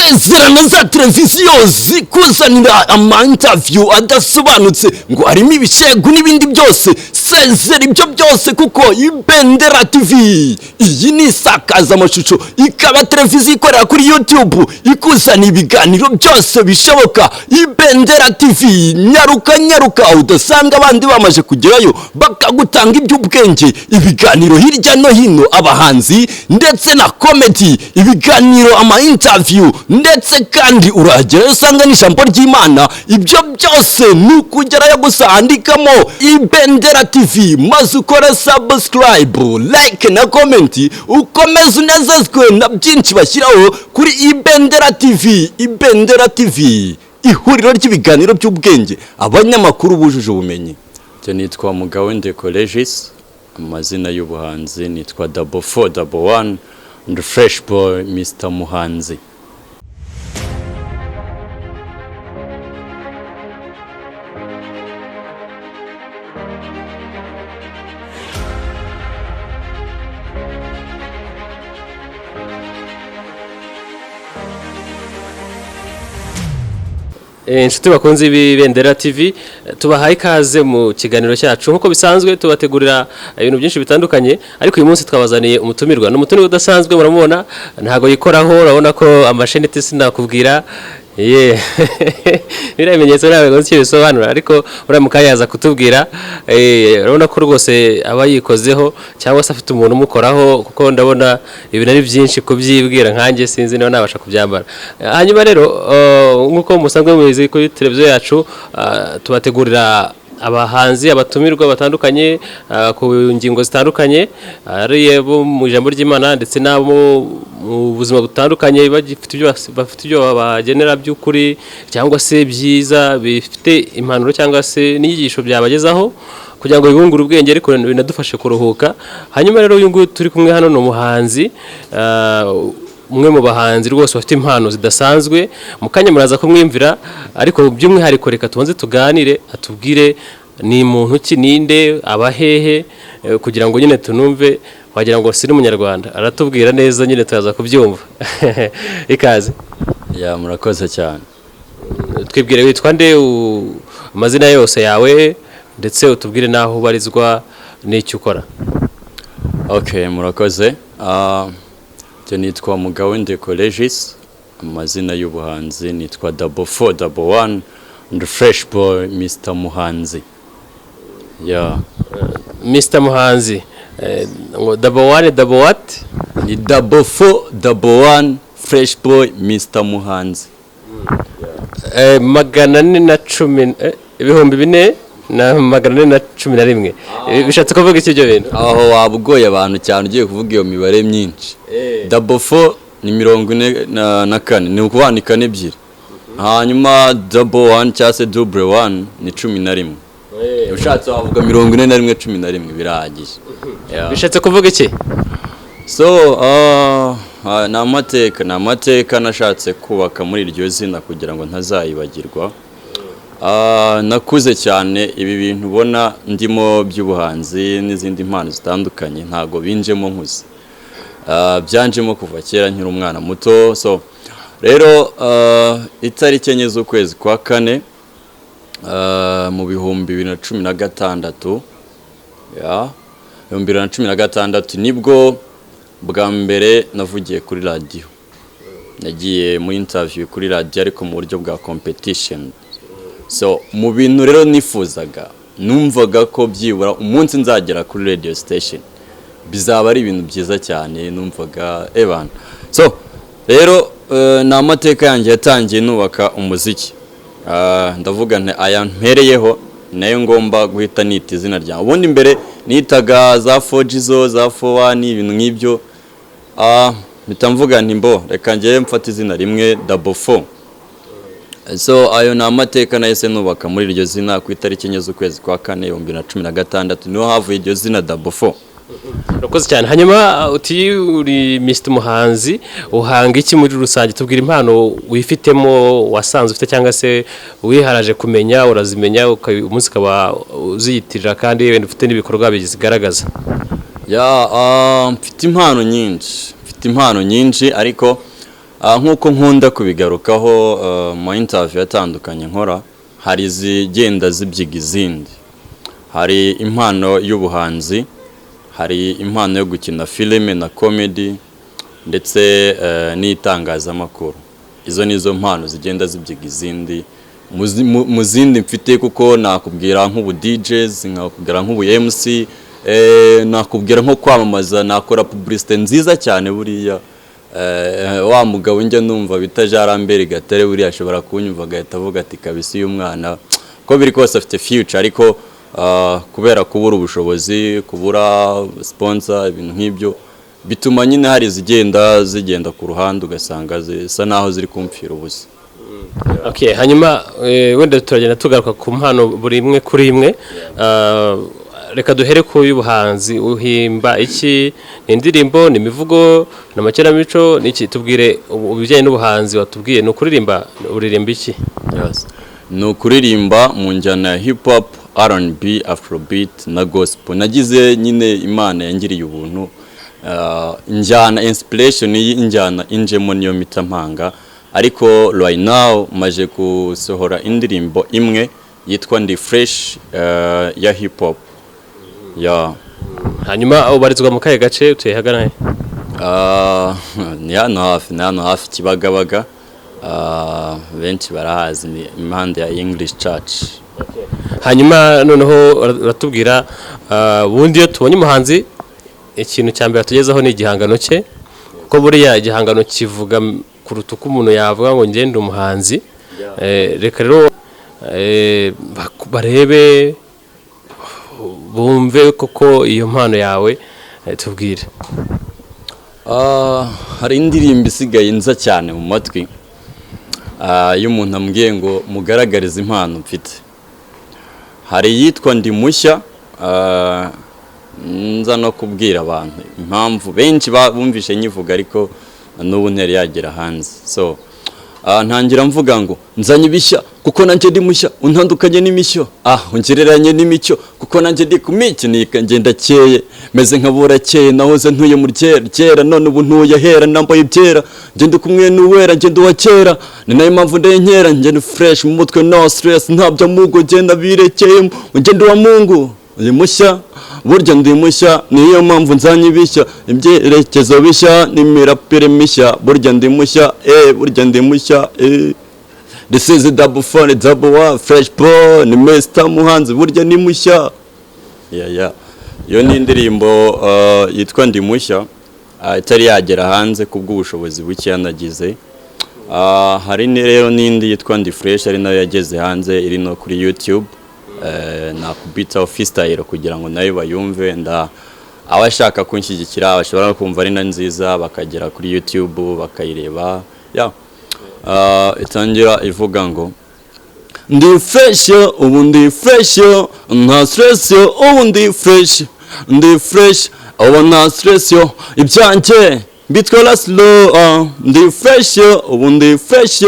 Sezerano za televiziyo zikuzanira ama-interview adasobanutse ngo harimo ibishegu n'ibindi byose. Sezera ibyo byose kuko Ibendera TV iyi ni isakazamashusho, ikaba televiziyo ikorera kuri YouTube ikuzanira ibiganiro byose bishoboka. Ibendera TV, nyaruka udasanga abandi bamaje kugerayo bakagutanga iby'ubwenge, ibiganiro hirya no hino, abahanzi ndetse na comedy, ibiganiro ama-interview ndetse kandi uragerayo usanga n'ijambo ry'Imana. Ibyo byose nukugerayo gusa andikamo Ibendera TV maze ukore subscribe, like na comment, ukomeze unezezwe na byinshi bashyiraho kuri Ibendera TV. Ibendera TV, ihuriro ry'ibiganiro by'ubwenge, abanyamakuru bujuje ubumenyi. Nitwa Mugawende Colleges, amazina y'ubuhanzi nitwa 4411 and Fresh Boy Mr. Muhanzi. Inshuti bakunze Ibendera TV, tubahaye ikaze mu kiganiro cyacu. Nkuko bisanzwe tubategurira ibintu byinshi bitandukanye, ariko uyu munsi twabazaniye umutumirwa. Ni umutumirwa udasanzwe, muramubona ntago yikoraho, urabona ko amasheneti sinakubwira birabimenyetso nawe icyo bisobanura, ariko uramukayaza kutubwira. Urabona ko rwose aba yikozeho cyangwa se afite umuntu umukoraho, kuko ndabona ibintu ari byinshi kubyibwira, nkanjye sinzi niba nabasha kubyambara. Hanyuma rero nkuko musanzwe mubizi kuri televiziyo yacu, tubategurira abahanzi, abatumirwa batandukanye ku ngingo zitandukanye, ari bo mu ijambo ry'Imana ndetse nabo mu buzima butandukanye, bafite ibyo bagenera by'ukuri cyangwa se byiza, bifite impanuro cyangwa se n'inyigisho byabagezaho kugira ngo bibungure ubwenge, ariko binadufashe kuruhuka. Hanyuma rero uyu nguyu turi kumwe hano ni umuhanzi, umwe mu bahanzi rwose bafite impano zidasanzwe. Mu kanya muraza kumwimvira, ariko by'umwihariko reka tubanze tuganire, atubwire ni muntu ki, ninde, abahehe, kugira ngo nyine tunumve wagira ngo si n'umunyarwanda. Aratubwira neza nyine tuzaza kubyumva. Ikaze. Ya murakoze cyane. Twibwire witwa nde, amazina yose yawe, ndetse utubwire naho ubarizwa n'icyo ukora. Okay, murakoze. Nitwa Mugawende Colleges, amazina y'ubuhanzi nitwa 4411 and Fresh Boy Mr. Muhanzi. Mr. Muhanzi, double one double what? Ni 4411 Fresh Boy Mr. Muhanzi. Magana ane na cumi, ibihumbi bine na magana ane na cumi na rimwe. Bishatse kuvuga iki ibyo bintu? Aho wabugoye abantu cyane ugiye kuvuga iyo mibare myinshi. 44 ni 44, ni ukubandika ebyiri. Hanyuma 11 cyangwa se 11 ni 11. Ushatse wavuga 41 11 birahagije. Bishatse kuvuga iki? So na amateka nashatse kubaka muri iryo zina kugira ngo ntazayibagirwa. Nakuze cyane ibi bintu ubona ndimo by'ubuhanzi n'izindi mpano zitandukanye, ntago binjemo nkuze. Byanjemo kuva kera nkiri umwana muto. So rero itariki enye z'ukwezi kwa kane mu bihumbi 2016, 2016 nibwo bwa mbere navugiye kuri radio. Nagiye mu interview kuri radio ariko mu buryo bwa competition. So mu bintu rero nifuzaga, numvaga ko byibura umunsi nzagera kuri radio station bizaba ari ibintu byiza cyane, numvaga ebana. So rero na amateka yanjye yatangiye nubaka umuziki. Ndavuga nti aya mpereyeho nayo ngomba guhita nita izina ryanjye. Ubundi mbere nitaga za 4G za 41 ibintu nk'ibyo. Bitamvuga nti mbo reka ngiye mfata izina rimwe 44. So ayo na amateka nahise nubaka muri iryo zina ku itariki enye z'ukwezi kwa kane 2016 niho havuye iryo zina 44. Urakoze cyane. Hanyuma uti uri Mr. Muhanzi, uhanga iki muri rusange? Tubwira impano wifitemo, wasanze ufite cyangwa se wiharaje kumenya, urazimenya umunsi kaba uziyitirira, kandi wenda ufite n'ibikorwa bizigaragaza. Mfite impano nyinshi, ariko nk'uko nkunda kubigarukaho mu interview atandukanye nkora, hari izigenda zibyiga izindi. Hari impano y'ubuhanzi, hari impano yo gukina filime na comedy ndetse n'itangazamakuru. Izo nizo mpano zigenda zibyiga izindi. Mu zindi mfite kuko nakubwira nk'ubu DJs, nakubwira nk'ubu MC, nakubwira nko kwamamaza, nakora publicité nziza cyane buriya. Wa mugabo njya numva bita Jarambere Gatare buriya ashobora kunyumva agahita avuga ati kabisi uyu mwana ko biri kose afite future, ariko kubera kubura ubushobozi, kubura sponsor, ibintu nk'ibyo bituma nyine hari zigenda ku ruhande ugasanga zisa naho ziri kumfira ubusa. Okay, hanyuma wenda turagenda tugaruka ku mpano buri imwe kuri imwe. Reka duhere ku y'ubuhanzi. Uhimba iki? Ni indirimbo, ni imivugo, na makinamico, niki? Tubwire ubijyanye n'ubuhanzi watubwiye. Ni ukuririmba, uririmba iki? Yes. Ni ukuririmba mu njyana ya hip hop, R&B, Afrobeat na gospel. Nagize nyine Imana yangiriye ubuntu. Injyana inspiration y'injyana injemo niyo mitampanga, ariko right now maje gusohora indirimbo imwe yitwa Ndi Fresh ya hip hop. Yeah. Hanyuma ubarizwa mu kahe gace, utuye hagana he? Ni hano hafi Kibagabaga. Benshi barahazi, ni impande ya English Church. Hanyuma noneho uratubwira bundi iyo tubonye umuhanzi ikintu cya mbere tugezaho ni igihangano cye, kuko buriya igihangano kivuga kuruta uko umuntu yavuga ngo ngende umuhanzi. Reka rero barebe bumve koko iyo mpano yawe, tubwire. Hari indirimbo isigaye nza cyane mu matwi iyo umuntu ambwiye ngo mugaragarize impano mfite. Hari yitwa Ndi Mushya, nza no kubwira abantu impamvu benshi bumvishe nyivuga ariko n'ubu nteri yagera hanze. So ntangira mvuga ngo nzanye ibishya kuko nanjye ndi mushya, untandukanye n'imishyo, ungereranye n'imicyo kuko nanjye ndi kumiki ngenda cyeye, meze nkabura cyeye, nahoze ntuye mu ryera, none ubu ntuye hera, nambaye ibyera, ngende kumwe n'uwera, ngende wa kera, ni nayo mpamvu ndenkera, ngende fresh mu mutwe, no stress, ntabyo mugo, ngenda birekeye, ngende wa Mungu. Ndi mushya, burya ndi mushya, niyo mpamvu nzanye ibishya, ibyerekezo bishya n'imirapire mishya, burya ndi mushya, burya ndi mushya. This is a double fun, double one, fresh boy, ni Mr. Muhanzi, burya ni mushya. Iyo ni indirimbo yitwa Ndi Mushya, itari yagera hanze kubw'ubushobozi buke yanagize. Hari rero n'indi yitwa Ndi Fresh, ari nayo yageze hanze, iri no kuri YouTube. Nakubita freestyle kugira ngo nayo bayumve, abashaka kunshyigikira bashobora kumva ari na nziza bakagera kuri YouTube bakayireba. Itangira ivuga ngo Ndi fresh, ubu ndi fresh, nta stress, ubu ndi fresh, ndi fresh, ubu nta stress, ibyanjye bitwara slow. Ndi fresh, ubu ndi fresh,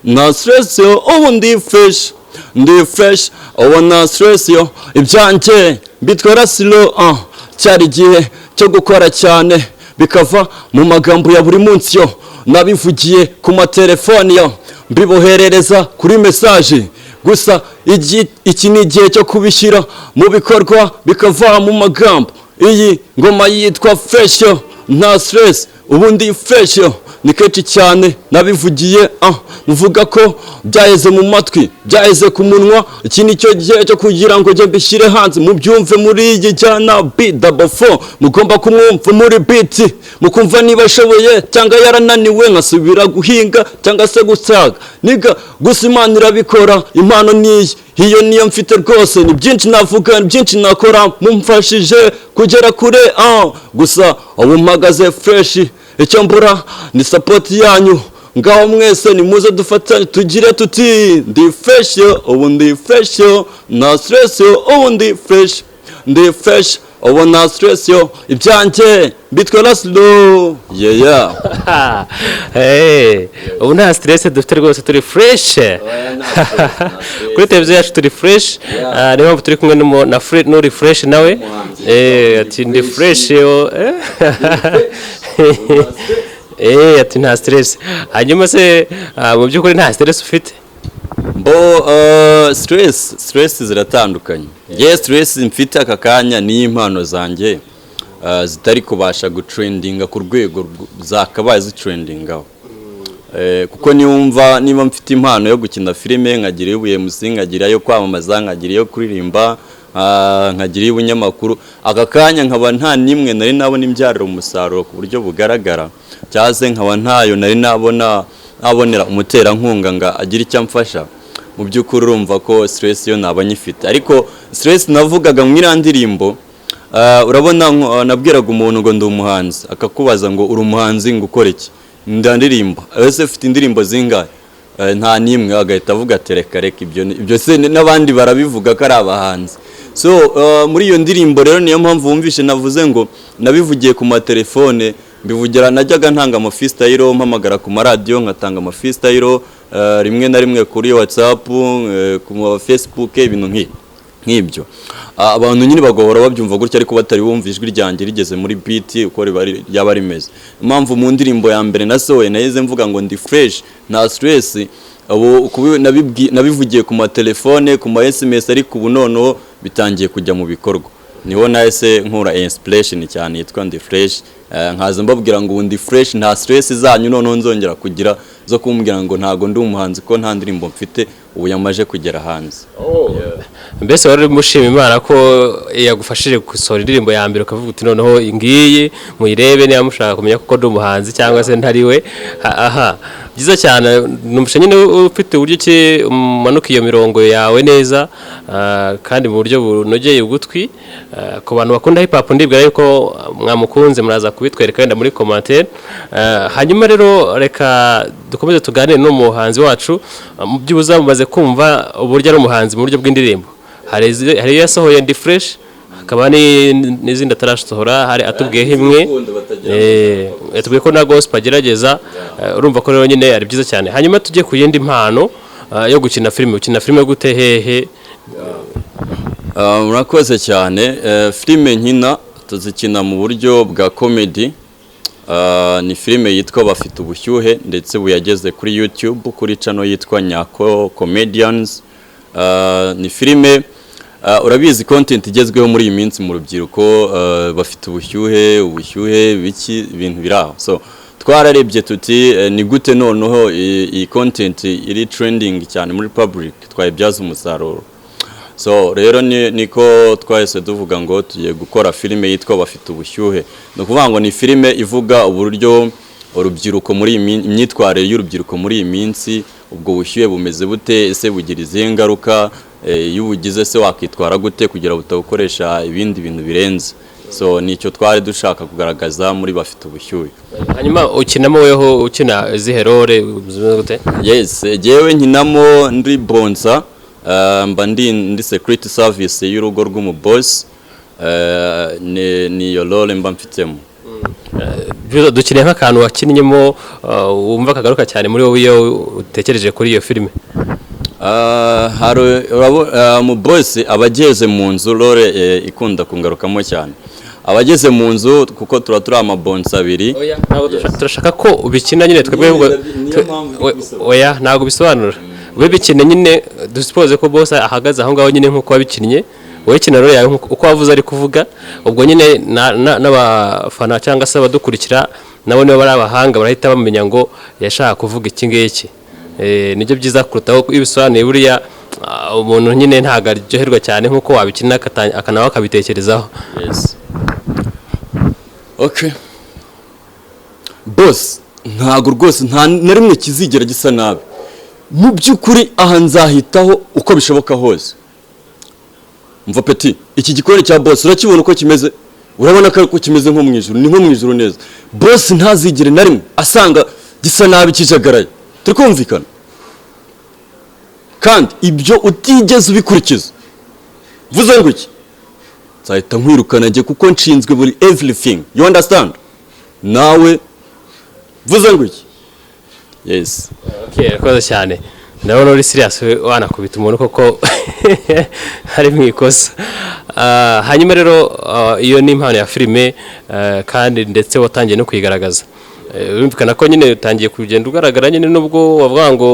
nta stress, ubu ndi fresh, ndi fresh, ubu nta stress, ibyanjye bitwara slow. Cyari igihe cyo gukora cyane bikava mu magambo ya buri munsi, nabivugiye ku matelefoni, mbiboherereza kuri message. Gusa iki ni igihe cyo kubishyira mu bikorwa bikava mu magambo. Iyi ngoma yitwa fresh, nta stress, ubu ndi fresh, ni kenshi cyane nabivugiye, mvuga ko byaheze mu matwi, byaheze ku munwa. Iki ni cyo gihe cyo kugira ngo njye mbishyire hanze, mubyumve muri iyi jyana B44, mugomba kumwumva muri beat, mukumva niba ashoboye cyangwa yarananiwe, nkasubira guhinga cyangwa se gusaga. Niga gusa Imana irabikora, impano niyi, iyo niyo mfite rwose. Ni byinshi navuga, ni byinshi nakora, mumfashije kugera kure. Gusa ubu mpagaze fresh, icyo mbura ni support yanyu. Ngaho mwese nimuze dufatanye tugire tuti Ndi fresh, ubu ndi fresh, nta stress, ubu ndi fresh, ndi fresh, ubu nta stress, ibyanjye bitwara slow. Ubu nta stress dufite rwose, turi fresh. Kuri televiziyo yacu turi fresh, niyo mpamvu turi kumwe n'uri fresh nawe. Ati ndi fresh. ati nta stress. Hanyuma se mu by'ukuri nta stress ufite? Stress ziratandukanye. Stress mfite aka kanya ni impano zanjye zitari kubasha gutrendinga ku rwego zakabaye zitrendingaho. Kuko niba mfite impano yo gukina filime, nkagira ibuye musi, nkagira yo kwamamaza, nkagira yo kuririmba, nkagira y'ubunyamakuru, aka kanya nkaba nta nimwe nari nabona imbyarira umusaruro ku buryo bugaragara, cyaze nkaba ntayo nari nabonera umuterankunga nga agira icyo amfasha. Mu by'ukuri urumva ko stress yo naba nyifite. Ariko stress navugaga mu irandirimbo, urabona nabwiraga umuntu ngo ndi umuhanzi, akakubaza ngo uri umuhanzi ngo ukore iki? Ndandirimba. Ese ufite indirimbo zingahe? Nta nimwe. Agahita avuga ati reka ibyo se n'abandi barabivuga ko ari abahanzi. So muri iyo ndirimbo rero niyo mpamvu wumvishe navuze ngo nabivugiye ku matelefone, mbivugira najyaga ntanga ama freestyle, mpamagara ku maradiyo nkatanga ama freestyle, rimwe na rimwe kuri WhatsApp, ku Facebook, ibintu nk'ibyo. Abantu nyine bagahora babyumva gutya ariko batari bumva ijwi ryanjye rigeze muri beat uko ryaba rimeze. Impamvu mu ndirimbo ya mbere nasohoye naheze mvuga ngo ndi fresh, nta stress, nabivugiye ku matelefone, ku ma SMS, ariko ubu noneho bitangiye kujya mu bikorwa. Niho nahise nkura inspiration cyane yitwa ndi fresh, nkaza mbabwira ngo ndi fresh, nta stress zanyu noneho nzongera kugira zo kumbwira ngo ntago ndi umuhanzi ko nta ndirimbo mfite ubu yamaje kugera hanze. Mbese wari mushima Imana ko yagufashije gusohora indirimbo ya mbere ukavuga uti noneho ngiyi muyirebe niba mushaka kumenya kuko ndi umuhanzi cyangwa se ntari we. Byiza cyane, numvisha nyine ufite uburyo ki umanuka iyo mirongo yawe neza kandi mu buryo bunogeye ugutwi. Ku bantu bakunda hip hop ndibwira yuko mwamukunze muraza kubitwereka wenda muri commentaire. Hanyuma rero reka dukomeze tuganire n'umuhanzi wacu, mu by'ubuza mumaze kumva uburyo ari umuhanzi mu buryo bw'indirimbo. Hari yasohoye ndi fresh, hakaba n'izindi atarasohora, hari atubwiyeho imwe, atubwiye ko na gospel agerageza. Urumva ko rero nyine ari byiza cyane. Hanyuma tujye ku yindi mpano yo gukina filime. Ukina filime gute, hehe? Murakoze cyane. Filime nkina tuzikina mu buryo bwa comedy. Ni filime yitwa Bafite Ubushyuhe, ndetse buyageze kuri YouTube kuri channel yitwa Nyako Comedians. Ni filime urabizi content igezweho muri iyi minsi mu rubyiruko, bafite ubushyuhe biki ibintu biraho. So twararebye tuti ni gute noneho iyi content iri trending cyane muri public twayibyaza umusaruro. So rero niko twahise tuvuga ngo tugiye gukora filime yitwa Bafite Ubushyuhe. No kuvuga ngo ni filime ivuga uburyo urubyiruko muri imyitwarire y'urubyiruko muri iyi minsi, ubwo bushyuhe bumeze bute, ese bugira izihe ngaruka, iyo ubugize se wakitwara gute kugira butabukoresha ibindi bintu birenze. So nicyo twari dushaka kugaragaza muri Bafite Ubushyuhe. Hanyuma ukinamo weho ukina izihe role gute? Yes, jewe nkinamo ndi bonsa, mba ndi security service y'urugo rw'umuboss, ni yo role mba mfitemo. Dukeneye nk'akantu wakinnyemo wumva kagaruka cyane muri wowe iyo utekereje kuri iyo filime. Mu boss abageze mu nzu role ikunda kungarukamo cyane. Abageze mu nzu kuko turi amabonsa abiri. Turashaka ko ubikina nyine twebwe. Oya ntago bisobanura. Ube bikine nyine dusipoze ko boss ahagaze aho ngaho nyine nkuko wabikinnye. Wowe kina rero yawe uko wavuze ari kuvuga, ubwo nyine n'abafana cyangwa se abadukurikira nabo niba bari abahanga barahita bamenya ngo yashaka kuvuga iki ngiki. Nibyo byiza kurutaho ibisobanuye buriya umuntu nyine ntago aryoherwa cyane nkuko wabikina akanawa akabitekerezaho. Yes. Okay. Boss ntago rwose nta na rimwe kizigera gisa nabi. Mu by'ukuri aha nzahitaho uko bishoboka hose. Mva Petit, iki gikore cya boss urakibona uko kimeze? Urabona ko kimeze nko mu ijuru, ni nko mu ijuru neza. Boss ntazigire na rimwe asanga gisa nabi kijagaraye. Turi kumvikana? Kandi ibyo utigeze ubikurikiza. Vuze ngo iki? Nzahita nkwirukana nge kuko nshinzwe buri everything. You understand? Nawe vuze ngo iki? Yes. Okay, koza cyane. Ndabona uri serious wanakubita umuntu koko hari mwikosa. Hanyuma rero iyo ni impano ya filime kandi ndetse watangiye no kwigaragaza. birumvikana ko nyine utangiye kugenda ugaragara nyine nubwo wavuga ngo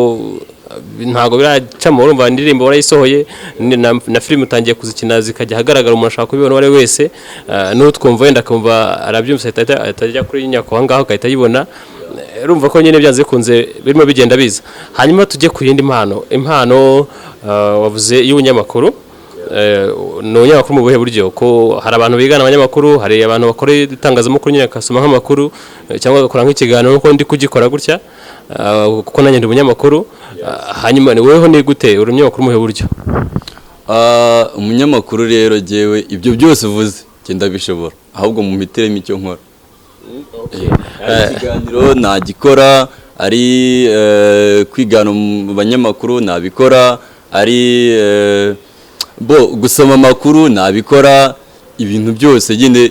ntago biracamo urumva indirimbo warayisohoye na filime utangiye kuzikina zikajya hagaragara umuntu ashaka kubibona wari wese n'utwumva wenda akumva arabyumva atajya kuri nyako aho ngaho agahita ayibona urumva ko nyine byanze kunze birimo bigenda biza hanyuma tujye ku yindi impano wavuze y'ubunyamakuru ni umunyamakuru mu buhe buryo ko hari abantu bigana abanyamakuru hari abantu bakora itangazamakuru nyine akasoma nk'amakuru cyangwa agakora nk'ikiganiro nuko ndi kugikora gutya kuko nanjye ndi umunyamakuru hanyuma ni weho ni gute uri umunyamakuru mu buhe buryo umunyamakuru rero jewe ibyo byose uvuze genda bishobora ahubwo mu mitiremo icyo nkora ikiganiro nagikora ari kwigana mu banyamakuru nabikora ari gusoma amakuru nabikora ibintu byose nyine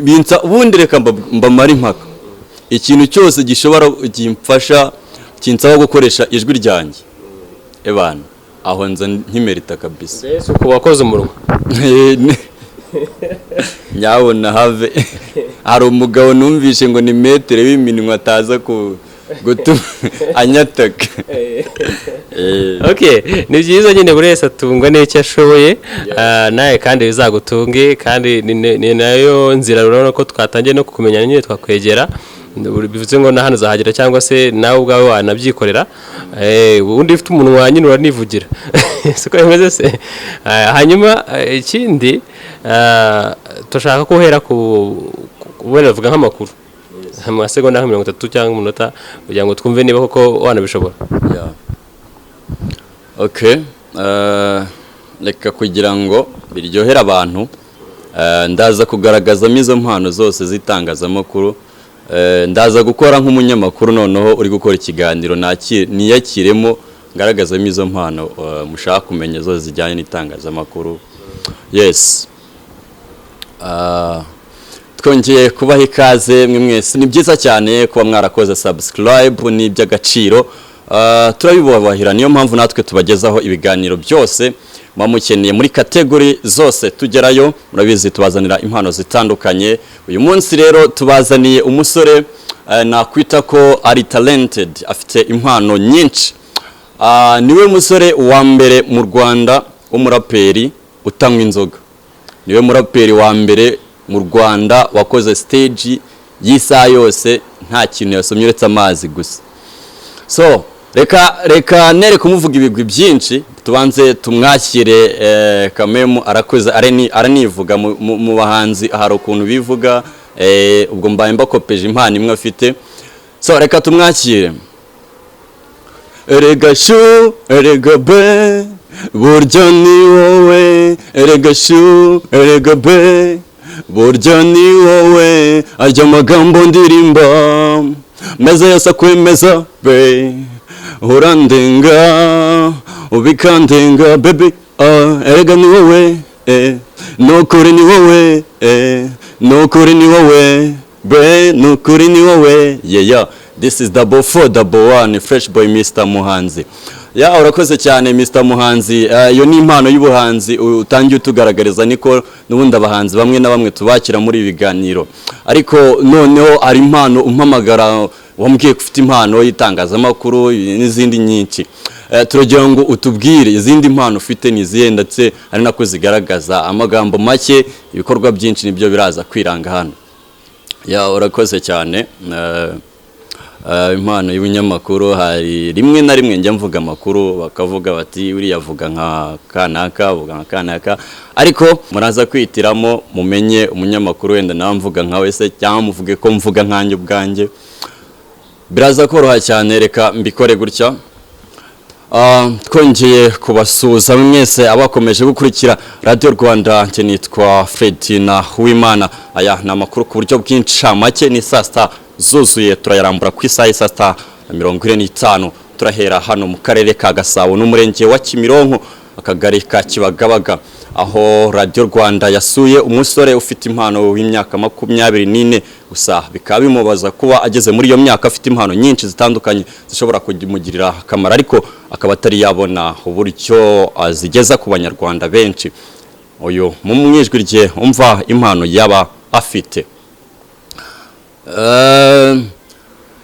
binsa ubundi reka mbamara impaka ikintu cyose gishobora kimfasha kinsaba gukoresha ijwi ryanjye ebana aho nza nkimerita kabisa mbese uko wakoze umurongo nyabona have hari umugabo numvishe ngo ni metere w'iminwa ataza gutuma anyataka ni byiza nyine buri wese atungwa n'icyo ashoboye nawe kandi bizagutunge kandi ni nayo nzira urabona ko twatangiye no kukumenya nyine twakwegera bivuze ngo na hano uzahagera cyangwa se nawe ubwawe wanabyikorera ubundi ufite umunwa nyine uranivugira siko bimeze se hanyuma ikindi turashaka ko uhera ku wenda uvuga nk'amakuru mu masegonda nka 30 cyangwa umunota kugira ngo twumve niba koko wanabishobora reka kugira ngo biryohere abantu ndaza kugaragazamo izo mpano zose z'itangazamakuru ndaza gukora nk'umunyamakuru noneho uri gukora ikiganiro niyakiremo ngaragazamo izo mpano mushaka kumenya zose zijyanye n'itangazamakuru yes twongeye kubaha ikaze mwe mwese ni byiza cyane kuba mwarakoze subscribe ni iby'agaciro turabibubahira niyo mpamvu natwe tubagezaho ibiganiro byose mukeneye muri kategori zose tugerayo murabizi tubazanira impano zitandukanye uyu munsi rero tubazaniye umusore nakwita ko ari talented afite impano nyinshi niwe musore wa mbere mu Rwanda w'umuraperi utanywa inzoga niwe muraperi wa mbere mu Rwanda wakoze stage y'isaha yose nta kintu yasomye uretse amazi gusa so reka nere kumuvuga ibigwi byinshi tubanze tumwakire kamemu arakoze aranivuga mu bahanzi hari ukuntu bivuga ubwo mbaye mbakopeje impano imwe afite so reka tumwakire erega shu erega be burya ni wowe erega shu erega be burya ni wowe ajya amagambo ndirimba meza yose akwemeza be urandenga ubikandenga baby erega ni wowe nukuri ni wowe nukuri ni wowe be nukuri ni wowe yeah this is double 411 fresh boy Mr. Muhanzi urakoze cyane Mr. Muhanzi iyo ni impano y'ubuhanzi utangiye utugaragariza niko n'ubundi abahanzi bamwe na bamwe tubakira muri ibiganiro ariko noneho ari impano umpamagara wambwiye ko ufite impano y'itangazamakuru n'izindi nyinshi turagira ngo utubwire izindi mpano ufite nizihe ndetse ari nako zigaragaza amagambo make ibikorwa byinshi nibyo biraza kwiranga hano urakoze cyane impano y'ubunyamakuru hari rimwe na rimwe njya mvuga amakuru bakavuga bati uriya avuga nka kanaka ariko muraza kwihitiramo mumenye umunyamakuru wenda nawe mvuga nka wese cyangwa muvuge ko mvuga nkanjye ubwanjye biraza koroha cyane reka mbikore gutya twongeye kubasuhuza mwese abakomeje gukurikira Radio Rwanda nje nitwa Fredina Uwimana aya ni amakuru ku buryo bw'incamake ni saa sita zuzuye turayarambura ku isaha saa sita 45 turahera hano mu karere ka Gasabo n'umurenge wa Kimironko akagari ka Kibagabaga aho Radio Rwanda yasuye umusore ufite impano w'imyaka 24 gusa bikaba bimubaza kuba ageze muri iyo myaka afite impano nyinshi zitandukanye zishobora kumugirira akamaro ariko akaba atari yabona uburyo azigeza ku banyarwanda benshi uyu mu mwijwi rye umva impano yaba afite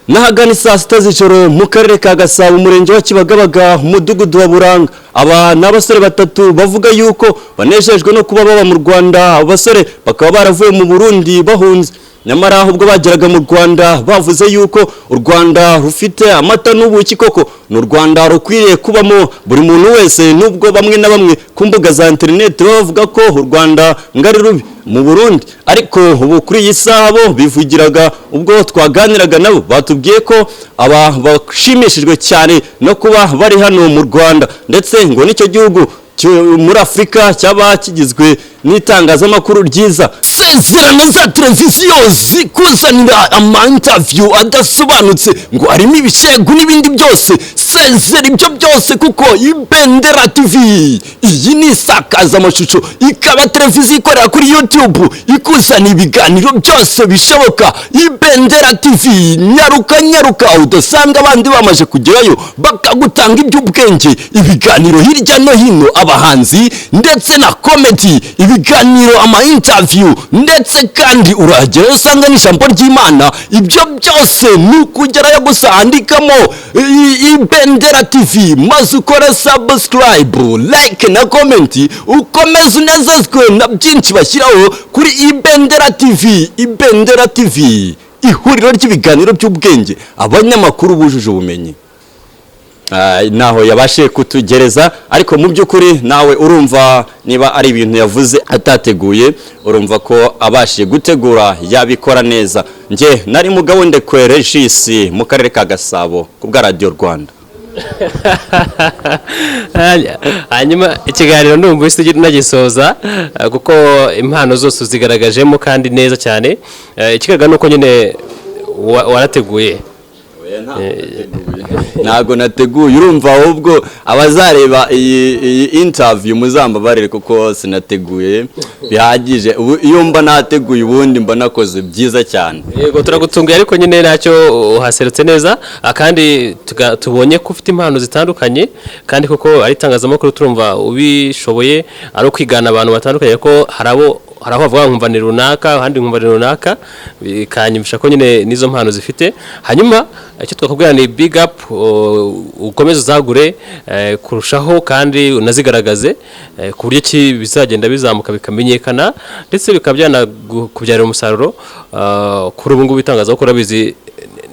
Nahagana saa sita z'ijoro mu karere ka Gasabo umurenge wa Kibagabaga umudugudu wa Buranga aba n'abasore batatu bavuga yuko banejejwe no kuba baba mu Rwanda. Abo basore bakaba baravuye mu Burundi bahunze, nyamara ubwo bageraga mu Rwanda bavuze yuko u Rwanda rufite amata n'ubuki, koko ni u Rwanda rukwiriye kubamo buri muntu wese, nubwo bamwe na bamwe ku mbuga za internet bavuga ko u Rwanda ngari rubi mu Burundi, ariko ubu kuri iyi saha bo bivugiraga ubwo twaganiraga nabo batubwiye ko aba bashimishijwe cyane no kuba bari hano mu Rwanda, ndetse ngo nicyo gihugu muri Afurika cyaba kigizwe n'itangazamakuru ryiza. Sezerano za televiziyo zikuzanira ama-interview adasobanutse ngo harimo ibishegu n'ibindi byose. Sezera ibyo byose kuko Ibendera TV iyi ni isakazamashusho, ikaba televiziyo ikorera kuri YouTube ikuzana ibiganiro byose bishoboka. Ibendera TV nyaruka udasanga abandi bamaze kugerayo bakagutanga iby'ubwenge, ibiganiro hirya no hino, abahanzi ndetse na comedy, ibiganiro ama-interview, ndetse kandi uragera usanga n'ijambo ry'Imana. Ibyo byose ni ukugerayo gusa andikamo Ibendera TV maze ukore subscribe, like na comment, ukomeze unezezwe na byinshi bashyiraho kuri Ibendera TV. Ibendera TV, ihuriro ry'ibiganiro by'ubwenge, abanyamakuru bujuje ubumenyi. Naho yabashe kutugereza, ariko mu by'ukuri nawe urumva niba ari ibintu yavuze atateguye, urumva ko abashije gutegura yabikora neza. Nge nari mugabo Ndekwe Regis mu karere ka Gasabo ku bwa Radio Rwanda. Hanyuma ikiganiro ndumva isi nagisoza kuko impano zose uzigaragajemo kandi neza cyane. Ikigaragara nuko nyine warateguye. Ntago nateguye, urumva ahubwo abazareba iyi interview muzambabarire kuko sinateguye bihagije. Iyo mba nateguye ubundi mba nakoze byiza cyane. Yego turagutunguye, ariko nyine nacyo uhaserutse neza, kandi tubonye ko ufite impano zitandukanye, kandi koko ari itangazamakuru turumva ubishoboye, ari kwigana abantu batandukanye, ko haraho bavuga nkumva ni runaka, ahandi nkumva ni runaka, bikanyumvisha ko nyine nizo mpano zifite. Hanyuma icyo twakubwira ni big up, ukomeze uzagure kurushaho kandi unazigaragaze ku buryo ki bizagenda bizamuka bikamenyekana, ndetse bikabyana kubyarira umusaruro. Kuri ubu ngubu itangazamakuru abizi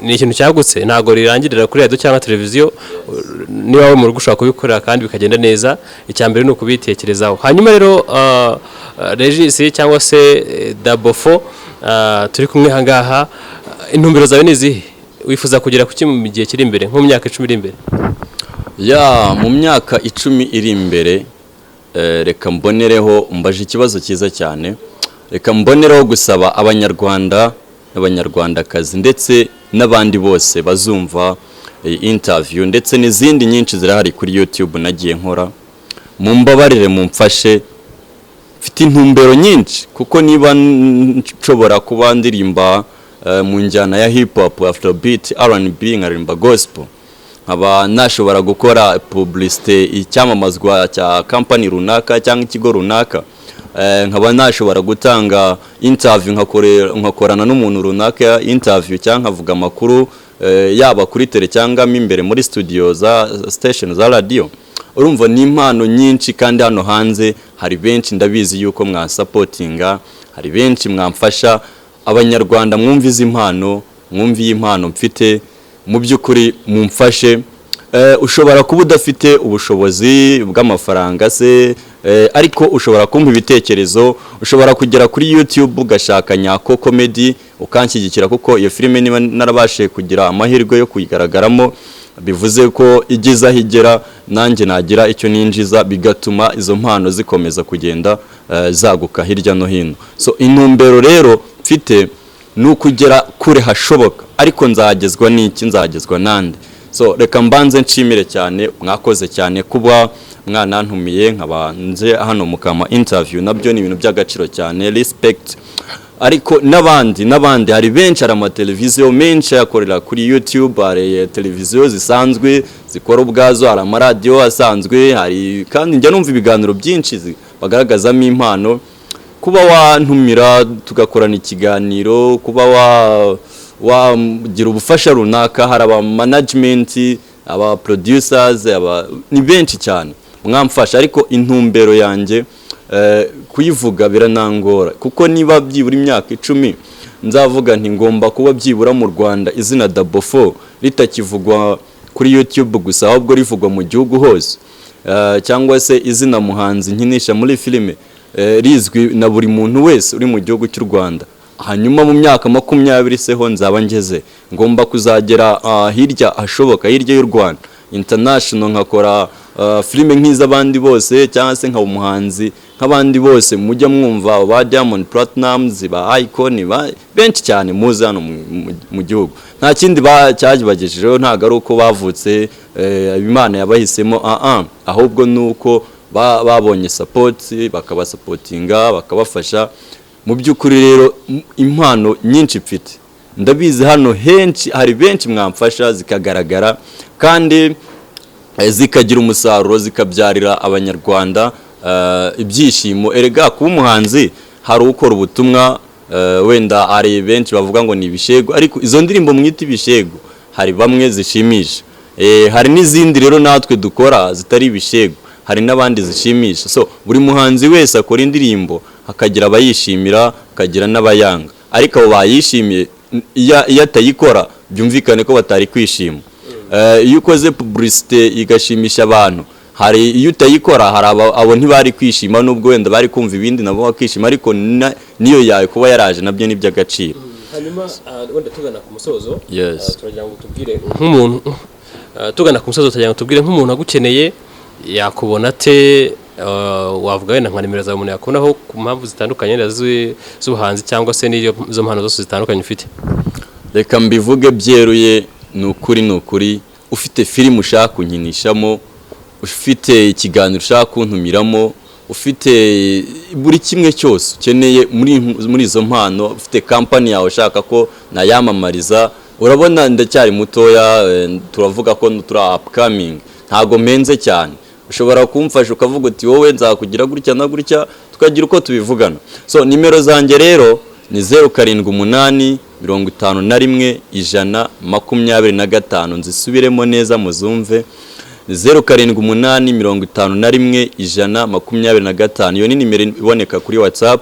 ni ikintu cyagutse, ntago rirangirira kuri radio cyangwa televiziyo. Niba wowe mu rugo ushaka kubikorera kandi bikagenda neza, icyambere ni ukubitekerezaho. Hanyuma rero Regis cyangwa se Dabofo, turi kumwe hangaha, intumbero zawe ni izihe? Wifuza kugera ku mu gihe kiri imbere, nko mu myaka 10 iri imbere? Mu myaka 10 iri imbere, reka mbonereho mbaje ikibazo cyiza cyane. Reka mbonereho gusaba abanyarwanda n'abanyarwandakazi ndetse n'abandi bose bazumva interview ndetse n'izindi nyinshi zirahari kuri YouTube nagiye nkora, mumbabarire mumfashe. Mfite intumbero nyinshi, kuko niba nshobora kuba ndirimba mu njyana ya hip hop, afrobeat, R&B, nkarimba gospel, nkaba nashobora gukora publicité, icyamamazwa cya company runaka cyangwa ikigo runaka, nkaba nashobora gutanga interview, nkakorana n'umuntu runaka interview, cyangwa nkavuga amakuru yaba kuri tele cyangwa imbere muri studio za station za radio. Urumva ni impano nyinshi, kandi hano hanze hari benshi ndabizi yuko mwansupportinga, hari benshi mwamfasha. Abanyarwanda mwumvize impano, mwumviye impano mfite, mu by'ukuri mumfashe. Ushobora kuba udafite ubushobozi bw'amafaranga se, ariko ushobora kumpa ibitekerezo, ushobora kugera kuri YouTube ugashaka Nyako Comedy ukanshyigikira, kuko iyo filime niba narabashe kugira amahirwe yo kuyigaragaramo, bivuze ko igiza higera nanjye nagira icyo ninjiza, bigatuma izo mpano zikomeza kugenda zaguka hirya no hino. So intumbero rero mfite ni ukugera kure hashoboka, ariko nzagezwa n'iki, nzagezwa nande. So reka mbanze nshimire cyane, mwakoze cyane kuba mwanantumiye nkaba nze hano mukama interview, nabyo ni ibintu by'agaciro cyane, respect. Ariko n'abandi hari benshi, hari amateleviziyo menshi yakorera kuri YouTube, hari televiziyo zisanzwe zikora ubwazo, hari amaradiyo asanzwe, hari kandi njya numva ibiganiro byinshi bagaragazamo impano. Kuba wantumira tugakorana ikiganiro, kuba wagira ubufasha runaka, hari aba management, aba producers, ni benshi cyane mwamfasha, ariko intumbero yanjye kuyivuga biranangora, kuko niba byibura imyaka 10 nzavuga nti ngomba kuba byibura mu Rwanda izina Double 4 ritakivugwa kuri YouTube gusa, ahubwo rivugwa mu gihugu hose, cyangwa se izina muhanzi nkinisha muri filime rizwi na buri muntu wese uri mu gihugu cy'u Rwanda. Hanyuma mu myaka 20 seho nzaba ngeze, ngomba kuzagera hirya ashoboka, hirya y'u Rwanda international, nkakora filime nk'iz'abandi bose, cyangwa se nkaba umuhanzi nk'abandi bose mujya mwumva, ba Diamond Platnumz, ba Icon, benshi cyane muzi hano mu gihugu. Nta kindi cyabagejejeho, ntago ari uko bavutse Imana yabahisemo, ahubwo nuko babonye support, bakabasapotinga, bakabafasha. Mu by'ukuri rero impano nyinshi mfite, ndabizi hano henshi hari benshi mwamfasha zikagaragara kandi zikagira umusaruro, zikabyarira abanyarwanda ibyishimo. Erega kuba umuhanzi hari ukora ubutumwa, wenda ari benshi bavuga ngo ni ibishego, ariko izo ndirimbo mwita ibishego hari bamwe zishimisha, hari n'izindi rero natwe dukora zitari ibishego, hari n'abandi zishimisha. So buri muhanzi wese akora indirimbo hakagira abayishimira, hakagira n'abayanga, ariko abo bayishimiye iyo atayikora byumvikane ko batari kwishima. Iyo ukoze publicité igashimisha abantu, hari iyo utayikora hari abo ntibari kwishima, nubwo wenda bari kumva ibindi nabo bakishima, ariko niyo yawe kuba yaraje nabyo ni by'agaciro. Hanyuma wenda tugana ku musozo, Yes. turagira ngo tubwire nk'umuntu, tugana ku musozo turagira ngo tubwire nk'umuntu agukeneye yakubona ate, wavuga wenda nka nimero zawe umuntu yakubonaho ku mpamvu zitandukanye z'ubuhanzi, cyangwa se n'izo mpano zose zitandukanye ufite? Reka mbivuge byeruye, ni ukuri ufite filime ushaka kunkinishamo, ufite ikiganiro ushaka kuntumiramo, ufite buri kimwe cyose ukeneye muri izo mpano, ufite company yawe ushaka ko nayamamariza, urabona ndacyari mutoya, turavuga ko turi upcoming, ntago menze cyane, ushobora kumfasha ukavuga uti wowe nzakugira gutya na gutya, tukagira uko tubivugana. So nimero zanjye rero ni 0788 51 125, nzisubiremo neza muzumve, 0788 51 125. Iyo ni nimero iboneka kuri WhatsApp.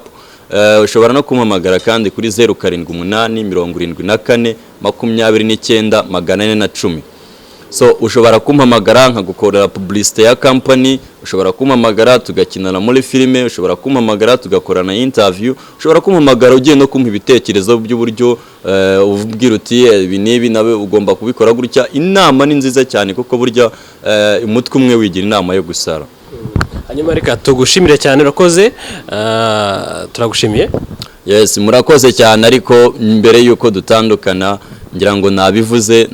Ushobora no kumpamagara kandi kuri 0788 74 410. So ushobora kumpamagara nkagukorera publicité ya company, ushobora kumpamagara tugakinana muri filime, ushobora kumpamagara tugakorana interview, ushobora kumpamagara ugiye no kumpa ibitekerezo by'uburyo ubwira uti ibi nibi nawe ugomba kubikora gutya. Inama ni nziza cyane kuko burya umutwe umwe wigira inama yo gusara. Hanyuma reka tugushimire cyane, urakoze, turagushimiye. Yes, murakoze cyane, ariko mbere yuko dutandukana ngira ngo nabivuze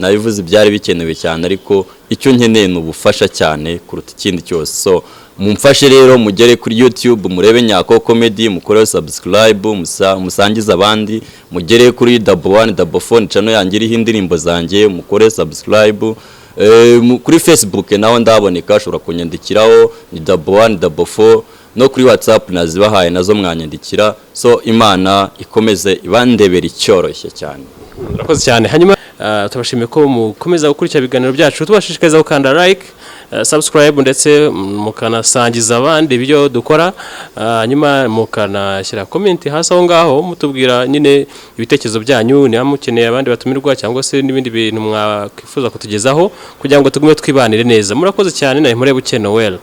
byari bikenewe cyane, ariko icyo nkeneye ni ubufasha cyane kuruta ikindi cyose. So mumfashe rero, mugere kuri YouTube murebe Nyako Comedy, mukore subscribe, musangize abandi, mugere kuri Double 1 Double 4 channel yanjye iriho indirimbo zanjye, mukore subscribe. Kuri Facebook naho ndaboneka, ashobora kunyandikiraho ni Double 1 Double 4, no kuri WhatsApp nazibahaye nazo mwanyandikira. So Imana ikomeze ibandebera icyoroshye cyane. Murakoze cyane. Hanyuma tubashimiye ko mukomeza gukurikira ibiganiro byacu, tubashishikariza gukanda like, subscribe, ndetse mukanasangiza abandi ibyo dukora, hanyuma mukanashyira comment hasi aho ngaho mutubwira nyine ibitekerezo byanyu, niba mukeneye abandi batumirwa cyangwa se n'ibindi bintu mwakwifuza kutugezaho kugira ngo tugume twibanire neza. Murakoze cyane, na Murebe Noel.